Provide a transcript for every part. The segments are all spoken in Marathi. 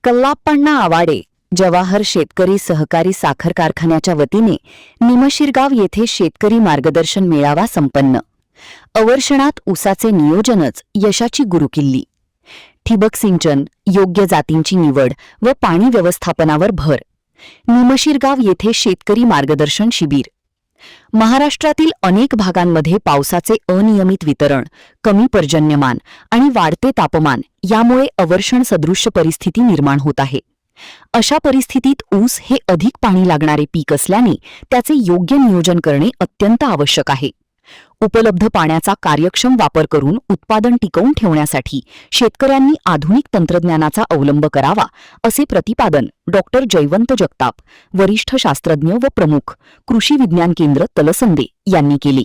कल्लाप्पण्णा आवाडे जवाहर शेतकरी सहकारी साखर कारखान्याच्या वतीने निमशिरगाव येथे शेतकरी मार्गदर्शन मेळावा संपन्न। अवर्षणात ऊसाचे नियोजनच यशाची गुरुकिल्ली। ठिबक सिंचन, योग्य जातींची निवड व पाणी व्यवस्थापनावर भर। निमशिरगाव येथे शेतकरी मार्गदर्शन शिबिर। महाराष्ट्रातील अनेक भागांमध्ये पावसाचे अनियमित वितरण, कमी पर्जन्यमान आणि वाढते तापमान यामुळे अवर्षण सदृश्य परिस्थिती निर्माण होत आहे। अशा परिस्थितीत ऊस हे अधिक पाणी लागणारे पीक असल्याने त्याचे योग्य नियोजन करणे अत्यंत आवश्यक आहे। उपलब्ध पाण्याचा कार्यक्षम वापर करून उत्पादन टिकवून ठेवण्यासाठी शेतकऱ्यांनी आधुनिक तंत्रज्ञानाचा अवलंब करावा, असे प्रतिपादन डॉक्टर जयवंत जगताप, वरिष्ठ शास्त्रज्ञ व प्रमुख, कृषी विज्ञान केंद्र तलसंदे यांनी केले।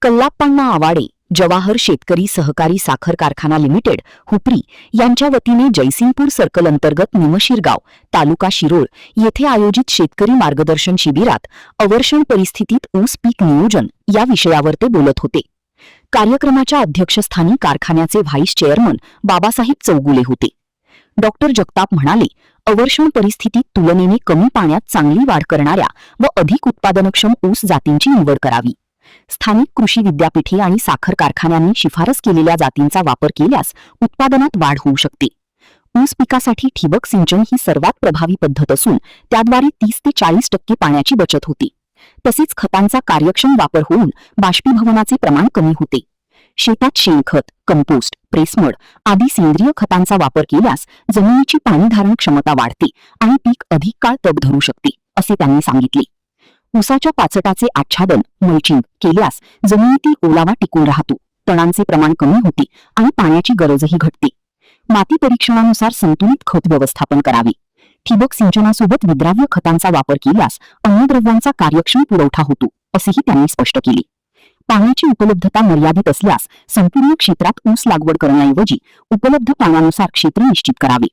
कल्लाप्पण्णा आवाडे जवाहर शेतकरी सहकारी साखर कारखाना लिमिटेड हुपरी यांच्या वतीने जयसिंगपूर सर्कल अंतर्गत निमशिरगाव, तालुका शिरोळ येथे आयोजित शेतकरी मार्गदर्शन शिबिरात अवर्षण परिस्थितीत ऊस पीक नियोजन या विषयावर ते बोलत होते। कार्यक्रमाच्या अध्यक्षस्थानी कारखान्याचे व्हाईस चेअरमन बाबासाहेब चौगुले होते। डॉक्टर जगताप म्हणाले, अवर्षण परिस्थितीत तुलनेने कमी पाण्यात चांगली वाढ करणाऱ्या व अधिक उत्पादनक्षम ऊस जातींची निवड करावी। स्थानिक कृषी विद्यापीठे आणि साखर कारखान्यांनी शिफारस केलेल्या जातींचा वापर केल्यास उत्पादनात वाढ होऊ शकते। ऊस पिकासाठी ठिबक सिंचन ही सर्वात प्रभावी पद्धत असून त्याद्वारे 30 ते 40% पाण्याची बचत होते। तसेच खतांचा कार्यक्षम वापर होऊन बाष्पीभवनाचे प्रमाण कमी होते। शेतात शेणखत, कंपोस्ट, प्रेसमड आदी सेंद्रिय खतांचा वापर केल्यास जमिनीची पाणी धारण क्षमता वाढते आणि पीक अधिक काळ तग धरू शकते, असे त्यांनी सांगितले। ऊसाच्या पाचटाचे आच्छादन मल्चिंग केल्यास जमिनीतील ओलावा टिकून राहतो, तणांचे प्रमाण कमी होते आणि पाण्याची गरजही घटते। माती परीक्षणानुसार संतुलित खत व्यवस्थापन करावे। ठिबक सिंचनासोबत विद्राव्य खतांचा वापर केल्यास अन्नद्रव्यांचा कार्यक्षम पुरवठा होतो, असेही त्यांनी स्पष्ट केले। पाण्याची उपलब्धता मर्यादित असल्यास संपूर्ण क्षेत्रात ऊस लागवड करण्याऐवजी उपलब्ध पाण्यानुसार क्षेत्र निश्चित करावे।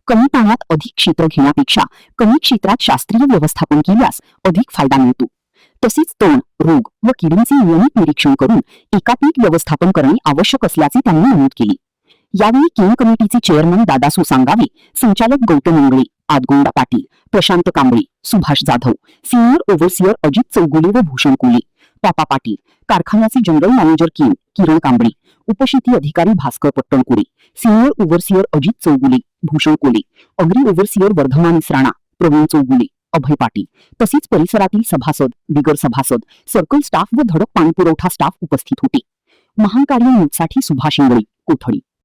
कमी पाण्यात अधिक क्षेत्र घेण्यापेक्षा कमी क्षेत्रात शास्त्रीय व्यवस्थापन केल्यास अधिक फायदा मिळतो। तसेच तण, रोग व किडींचे नियमित निरीक्षण करून एकात्मिक व्यवस्थापन करणे आवश्यक असल्याचे त्यांनी नमूद केले। यावेळी केंद्र कमिटीचे चेअरमन दादासू सांगावे, संचालक गौतम इंगळे, आदगोंडा पाटील, प्रशांत कांबळे, सुभाष जाधव, सिनियर ओव्हरसियर अजित चौगुले व भूषण कोले, पापा पाटील, कारखान्याचे जनरल मॅनेजर किरण कांबळे, उपशेती अधिकारी भास्कर पट्टणकुरे, सिनियर ओव्हरसियर अजित चौगुले, भूषण कोले, अग्री ओव्हरसियर वर्धमान इसराणा, प्रवीण चौगुले, अभय पाटील तसेच परिसरातील सभासद, बिगर सभासद, सर्कल स्टाफ व धडक पाणीपुरवठा स्टाफ उपस्थित होते। महान कार्य न्यूजसाठी सुभाष इंगळे, कोथळी।